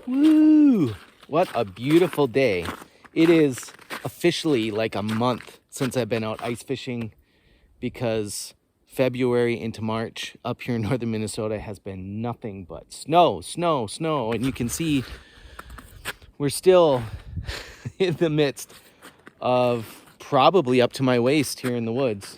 Woo! What a beautiful day. It is officially like a month since I've been out ice fishing, because February into March up here in northern Minnesota has been nothing but snow. And you can see we're still in the midst of probably up to my waist here in the woods.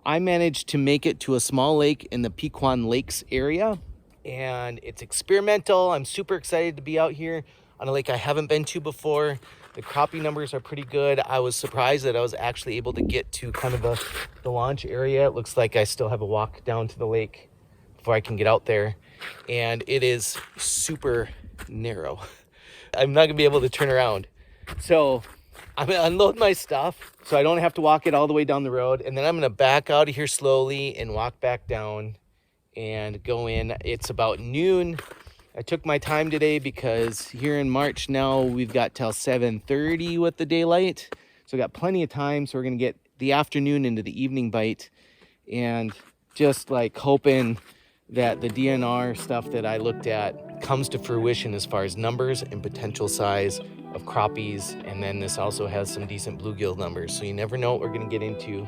I managed to make it to a small lake in the Pequaywan Lakes area, and it's experimental. I'm super excited to be out here on a lake I haven't been to before. The crappie numbers are pretty good. I was surprised that I was actually able to get to kind of the launch area. It looks like I still have a walk down to the lake before I can get out there, and it is super narrow. I'm not gonna be able to turn around. So I'm gonna unload my stuff so I don't have to walk it all the way down the road, and then I'm gonna back out of here slowly and walk back down and go in. It's about noon. I took my time today because here in March now we've got till 7:30 with the daylight. So I got plenty of time. So we're gonna get the afternoon into the evening bite, and just like hoping that the DNR stuff that I looked at comes to fruition as far as numbers and potential size of crappies. And then this also has some decent bluegill numbers. So you never know what we're gonna get into.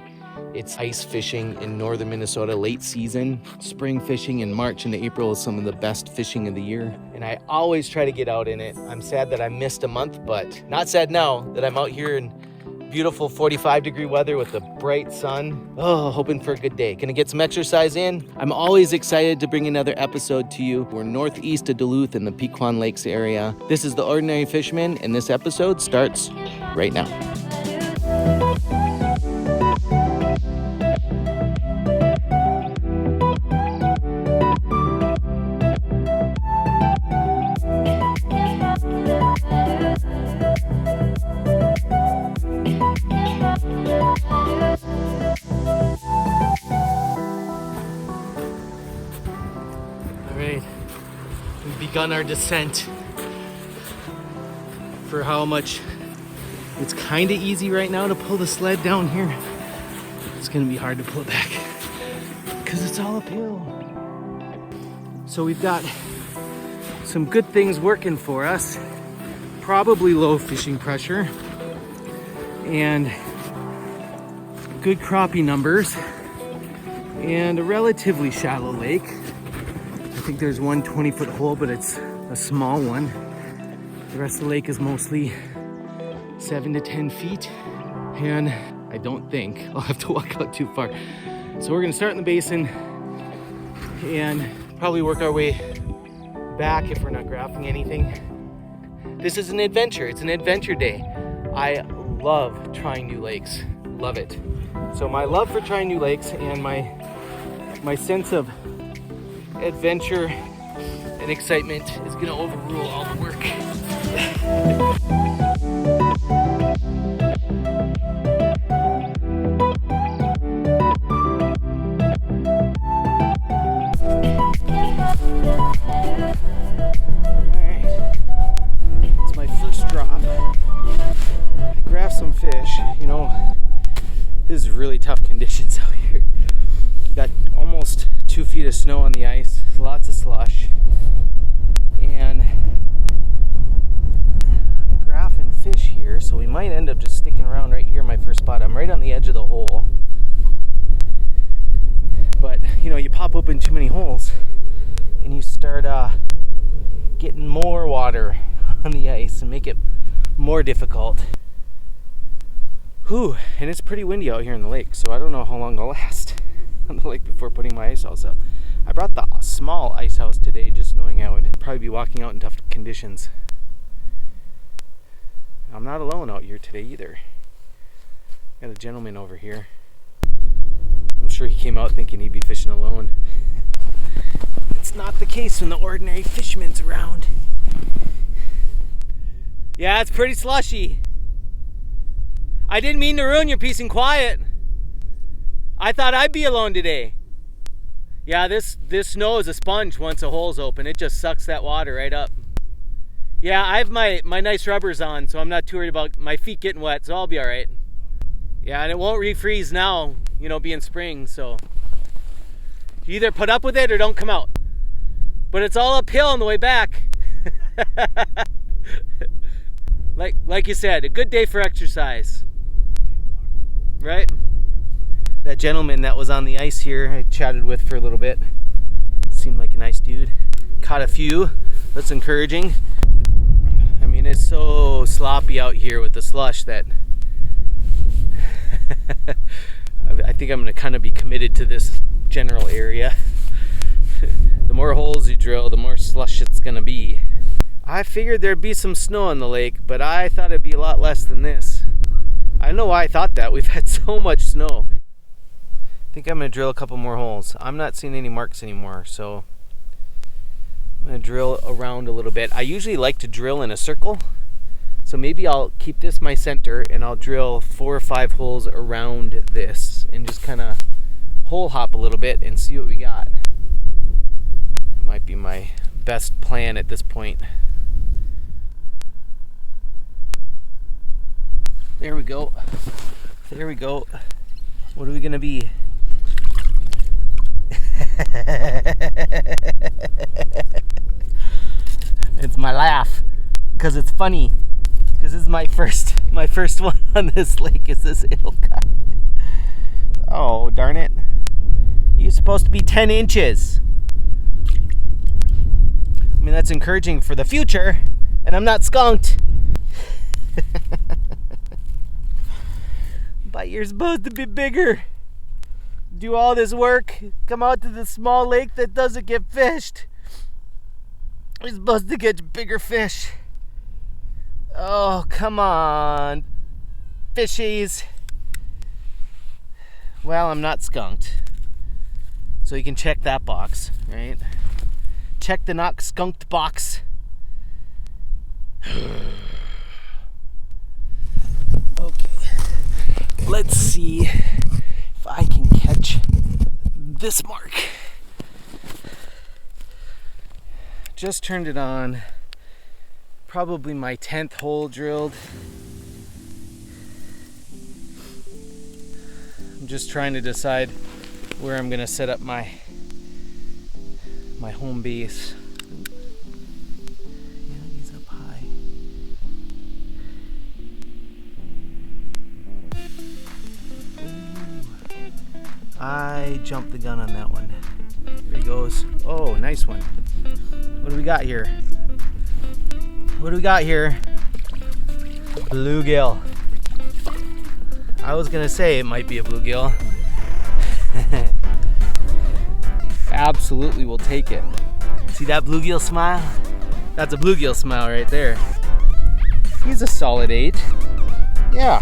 It's ice fishing in northern Minnesota, late season. Spring fishing in March and April is some of the best fishing of the year, and I always try to get out in it. I'm sad that I missed a month, but not sad now that I'm out here in beautiful 45-degree weather with the bright sun. Oh, hoping for a good day. Gonna get some exercise in. I'm always excited to bring another episode to you. We're northeast of Duluth in the Pequaywan Lakes area. This is The Ordinary Fisherman, and this episode starts right now. Begun our descent. For how much it's kind of easy right now to pull the sled down here, it's gonna be hard to pull it back because it's all uphill. So we've got some good things working for us. Probably low fishing pressure and good crappie numbers and a relatively shallow lake. I think there's one 20-foot hole, but it's a small one. The rest of the lake is mostly 7 to 10 feet. And I don't think I'll have to walk out too far. So we're gonna start in the basin and probably work our way back if we're not graphing anything. This is an adventure. It's an adventure day. I love trying new lakes. Love it. So my love for trying new lakes and my sense of adventure and excitement is gonna overrule all the work. Alright, it's my first drop. I grabbed some fish. You know, this is really tough conditions out here. Got almost 2 feet of snow on the ice, lots of slush, and graphing fish here, so we might end up just sticking around right here in my first spot. I'm right on the edge of the hole, but you know, you pop open too many holes and you start getting more water on the ice and make it more difficult. Whew, and it's pretty windy out here in the lake, so I don't know how long I'll last on the lake before putting my ice house up. I brought the small ice house today, just knowing I would probably be walking out in tough conditions. I'm not alone out here today either. Got a gentleman over here. I'm sure he came out thinking he'd be fishing alone. It's not the case when the ordinary fisherman's around. Yeah, it's pretty slushy. I didn't mean to ruin your peace and quiet. I thought I'd be alone today. Yeah, this snow is a sponge once a hole's open. It just sucks that water right up. Yeah, I have my nice rubbers on, so I'm not too worried about my feet getting wet, so I'll be all right. Yeah, and it won't refreeze now, you know, being spring, so you either put up with it or don't come out. But it's all uphill on the way back. Like you said, a good day for exercise, right? That gentleman that was on the ice here, I chatted with for a little bit. Seemed like a nice dude. Caught a few. That's encouraging. I mean, it's so sloppy out here with the slush that I think I'm going to kind of be committed to this general area. The more holes you drill, the more slush it's going to be. I figured there'd be some snow on the lake, but I thought it'd be a lot less than this. I don't know why I thought that. We've had so much snow. I think I'm going to drill a couple more holes. I'm not seeing any marks anymore, so I'm going to drill around a little bit. I usually like to drill in a circle, so maybe I'll keep this my center and I'll drill 4 or 5 holes around this and just kind of hole hop a little bit and see what we got. That might be my best plan at this point. There we go. There we go. What are we gonna be? It's my laugh because it's funny, because this is my first one on this lake is this ilka. Oh, darn it. You're supposed to be 10 inches. I mean, that's encouraging for the future, and I'm not skunked. But you're supposed to be bigger. Do all this work, come out to the small lake that doesn't get fished. You're supposed to get bigger fish. Oh, come on, fishies. Well, I'm not skunked. So you can check that box, right? Check the not skunked box. Okay. Let's see if I can catch this mark. Just turned it on. Probably my 10th hole drilled. I'm just trying to decide where I'm gonna set up my home base. Yeah, he's up high. Ooh. I jumped the gun on that one. There he goes. Oh, nice one. What do we got here? What do we got here? Bluegill. I was gonna say it might be a bluegill. Absolutely, we'll take it. See that bluegill smile? That's a bluegill smile right there. He's a solid 8. Yeah.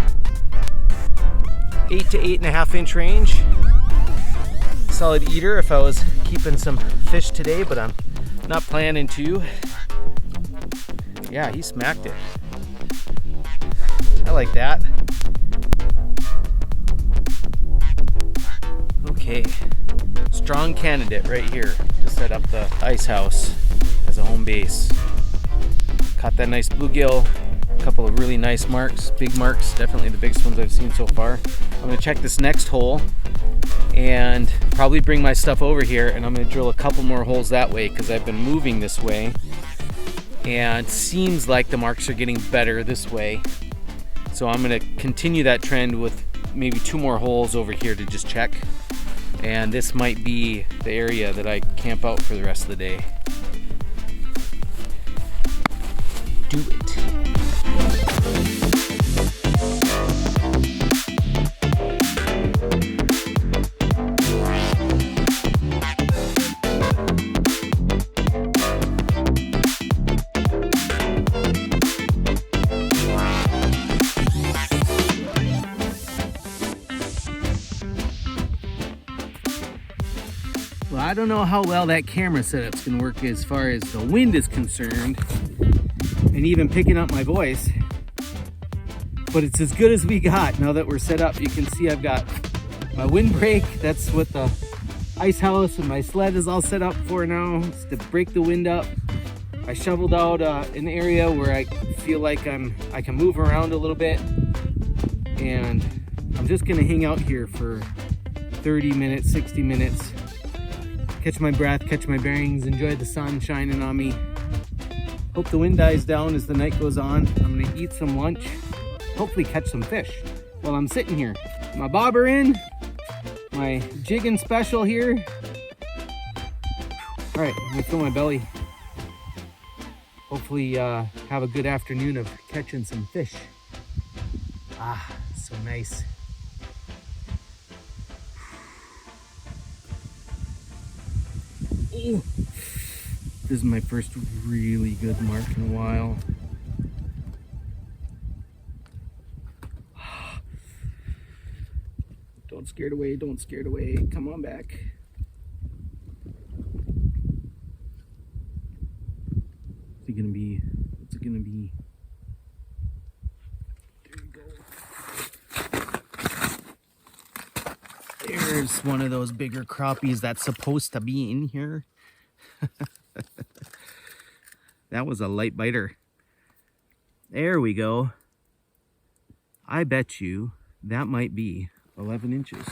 8 to 8.5 inch range. Solid eater if I was keeping some fish today, but I'm not planning to. Yeah, he smacked it. I like that. Okay, strong candidate right here to set up the ice house as a home base. Caught that nice bluegill, a couple of really nice marks, big marks, definitely the biggest ones I've seen so far. I'm gonna check this next hole and probably bring my stuff over here, and I'm gonna drill a couple more holes that way because I've been moving this way and seems like the marks are getting better this way. So I'm gonna continue that trend with maybe 2 more holes over here to just check. And this might be the area that I camp out for the rest of the day. Do it. Well, I don't know how well that camera setup's gonna work as far as the wind is concerned, and even picking up my voice, but it's as good as we got now that we're set up. You can see I've got my windbreak. That's what the ice house and my sled is all set up for now, is to break the wind up. I shoveled out an area where I feel like I can move around a little bit, and I'm just gonna hang out here for 30 minutes, 60 minutes. Catch my breath, catch my bearings, enjoy the sun shining on me. Hope the wind dies down as the night goes on. I'm gonna eat some lunch, hopefully catch some fish while I'm sitting here. My bobber in, my jigging special here. All right, I'm gonna fill my belly. Hopefully have a good afternoon of catching some fish. Ah, so nice. Oh, this is my first really good mark in a while. Don't scare it away, don't scare it away. Come on back. What's it gonna be? What's it gonna be? There you go. There's one of those bigger crappies that's supposed to be in here. That was a light biter. There we go. I bet you that might be 11 inches.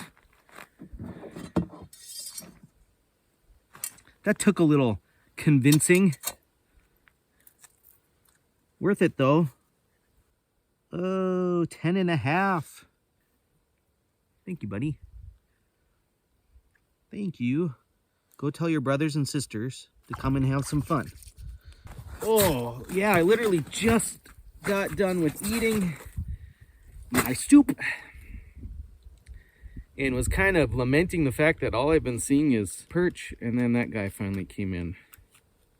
That took a little convincing. Worth it though. Oh, 10 and a half. Thank you, buddy. Thank you. Go tell your brothers and sisters to come and have some fun. Oh, yeah, I literally just got done with eating my soup and was kind of lamenting the fact that all I've been seeing is perch, and then that guy finally came in.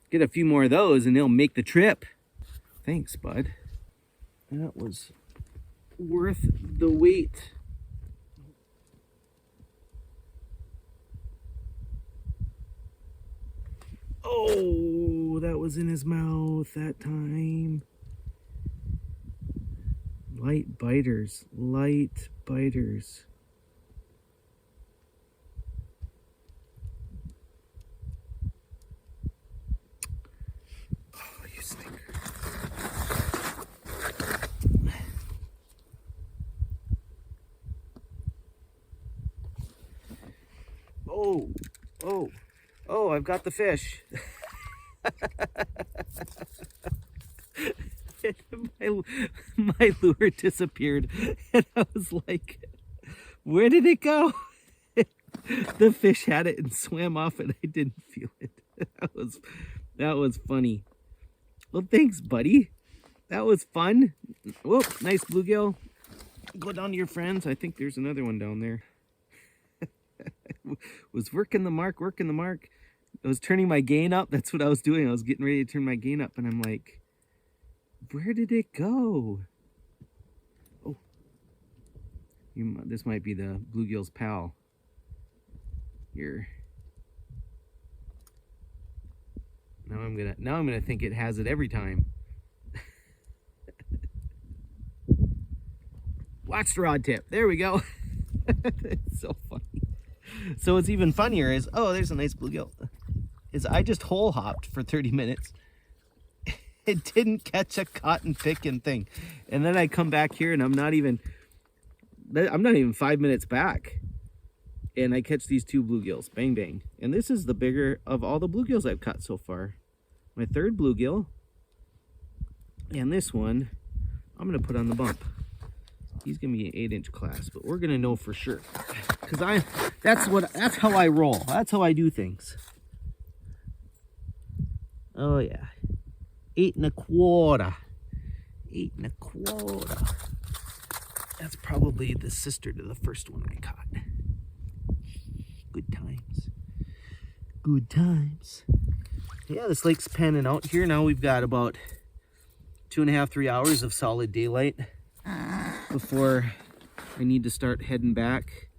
Get a few more of those and they'll make the trip. Thanks, bud. That was worth the wait. Oh, that was in his mouth that time. Light biters, light biters. Oh, you stinker. Oh, I've got the fish. my lure disappeared and I was like, where did it go? The fish had it and swam off and I didn't feel it. That was funny. Well, thanks, buddy. That was fun. Whoop, nice bluegill. Go down to your friends. I think there's another one down there. Was working the mark. I was turning my gain up. That's what I was doing. I was getting ready to turn my gain up and I'm like, where did it go? Oh, this might be the bluegill's pal. Here. Now I'm gonna think it has it every time. Watch the rod tip. There we go. It's so funny. So what's even funnier is, oh, there's a nice bluegill. Is I just hole hopped for 30 minutes. It didn't catch a cotton picking thing. And then I come back here and I'm not even 5 minutes back. And I catch these two bluegills. Bang, bang. And this is the bigger of all the bluegills I've caught so far. My third bluegill. And this one, I'm going to put on the bump. He's going to be an 8-inch class, but we're going to know for sure. Because that's how I roll. That's how I do things. Oh, yeah. 8 1/4. 8 1/4. That's probably the sister to the first one I caught. Good times. Good times. Yeah, this lake's panning out here. Now we've got about 2.5, 3 hours of solid daylight before I need to start heading back.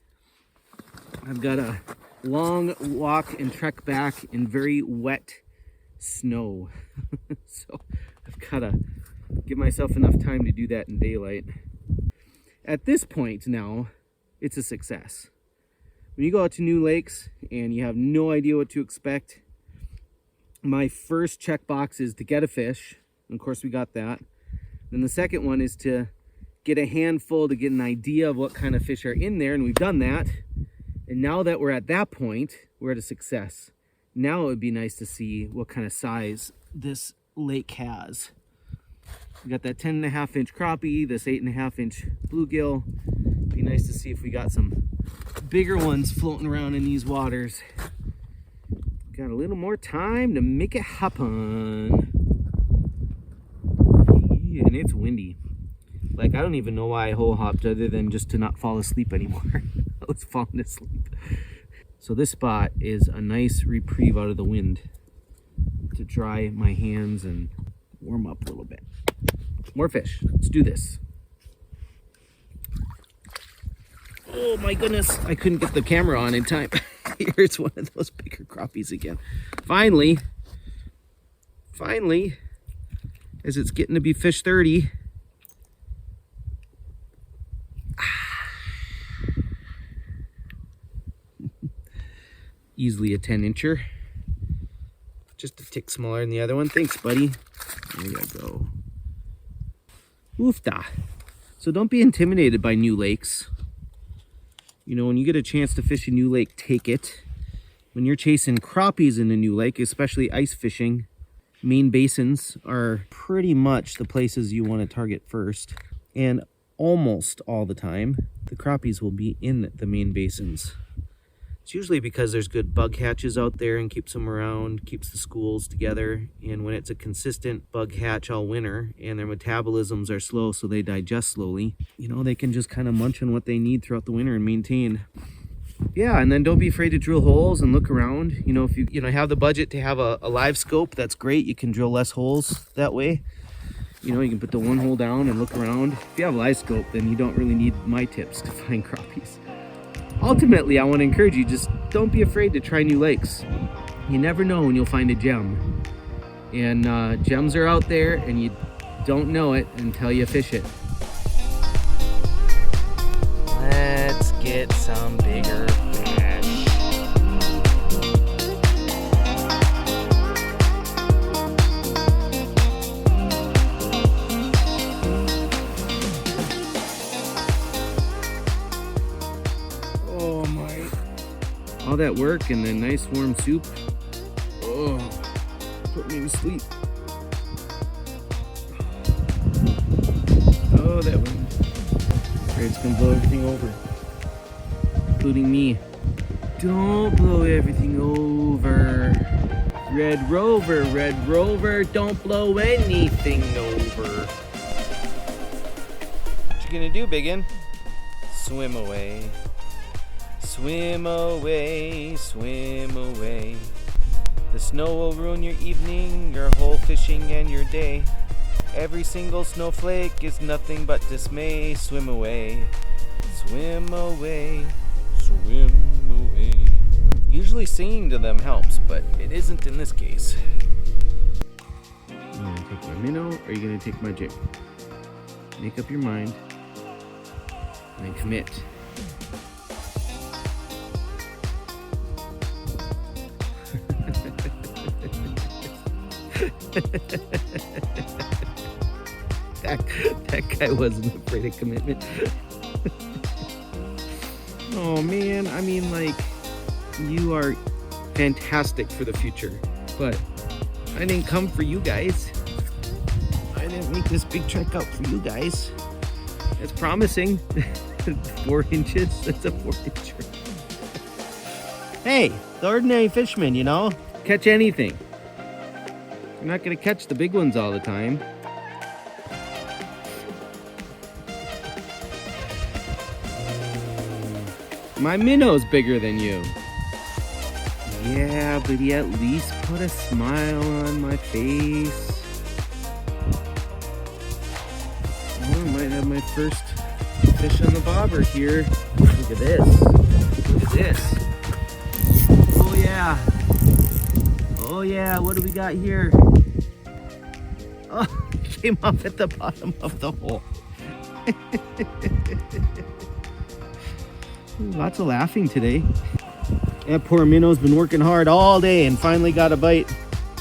I've got a long walk and trek back in very wet snow. So I've got to give myself enough time to do that in daylight. At this point now, it's a success. When you go out to new lakes and you have no idea what to expect, my first checkbox is to get a fish. And of course we got that. Then the second one is to get a handful to get an idea of what kind of fish are in there, and we've done that. And now that we're at that point, we're at a success. Now it would be nice to see what kind of size this lake has. We got that 10.5-inch crappie, this 8.5-inch bluegill. Be nice to see if we got some bigger ones floating around in these waters. Got a little more time to make it happen. Yeah, and it's windy. Like, I don't even know why I hole hopped other than just to not fall asleep anymore. I was falling asleep. So this spot is a nice reprieve out of the wind to dry my hands and warm up a little bit. More fish. Let's do this. Oh my goodness, I couldn't get the camera on in time. Here's one of those bigger crappies again. Finally, as it's getting to be fish 30. Easily a 10-incher. Just a tick smaller than the other one. Thanks, buddy. There you go. Oofda. So don't be intimidated by new lakes. You know, when you get a chance to fish a new lake, take it. When you're chasing crappies in a new lake, especially ice fishing, main basins are pretty much the places you want to target first. And almost all the time, the crappies will be in the main basins. It's usually because there's good bug hatches out there and keeps them around, keeps the schools together. And when it's a consistent bug hatch all winter and their metabolisms are slow, so they digest slowly, you know, they can just kind of munch on what they need throughout the winter and maintain. Yeah, and then don't be afraid to drill holes and look around. You know, if you have the budget to have a live scope, that's great. You can drill less holes that way. You know, you can put the one hole down and look around. If you have a live scope, then you don't really need my tips to find crappies. Ultimately, I want to encourage you, just don't be afraid to try new lakes. You never know when you'll find a gem. And gems are out there, and you don't know it until you fish it. Let's get some bigger fish. Oh my. All that work and then nice warm soup. Oh, put me to sleep. Oh, that wind. It's gonna blow everything over, including me. Don't blow everything over. Red Rover, don't blow anything over. What you gonna do, biggin? Swim away. Swim away, swim away. The snow will ruin your evening, your whole fishing and your day. Every single snowflake is nothing but dismay. Swim away, swim away, swim away. Usually singing to them helps, but it isn't in this case. You gonna take my minnow or are you gonna take my jig? Make up your mind and commit. that guy wasn't afraid of commitment. Oh man, I mean, like, you are fantastic for the future, but I didn't come for you guys. I didn't make this big trek out for you guys. It's promising. 4 inches, that's a 4-incher. Hey, the ordinary fisherman, you know, catch anything. You're not gonna catch the big ones all the time. My minnow's bigger than you. Yeah, but he at least put a smile on my face. Oh, I might have my first fish on the bobber here. Look at this. Look at this. Oh yeah. Oh yeah, what do we got here? Oh, came up at the bottom of the hole. Lots of laughing today. That poor minnow's been working hard all day and finally got a bite.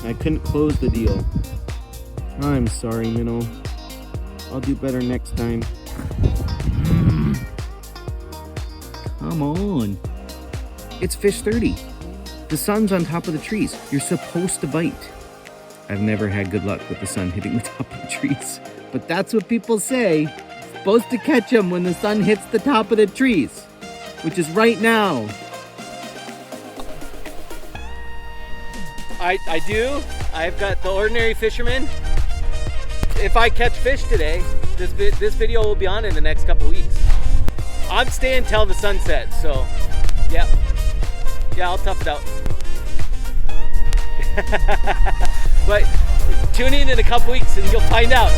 I couldn't close the deal. I'm sorry, minnow. I'll do better next time. Come on. It's fish 30. The sun's on top of the trees. You're supposed to bite. I've never had good luck with the sun hitting the top of the trees. But that's what people say. It's supposed to catch them when the sun hits the top of the trees, which is right now. I do. I've got the ordinary fisherman. If I catch fish today, this video will be on in the next couple weeks. I'm staying till the sunset, so yeah, I'll tough it out. But tune in a couple weeks and you'll find out.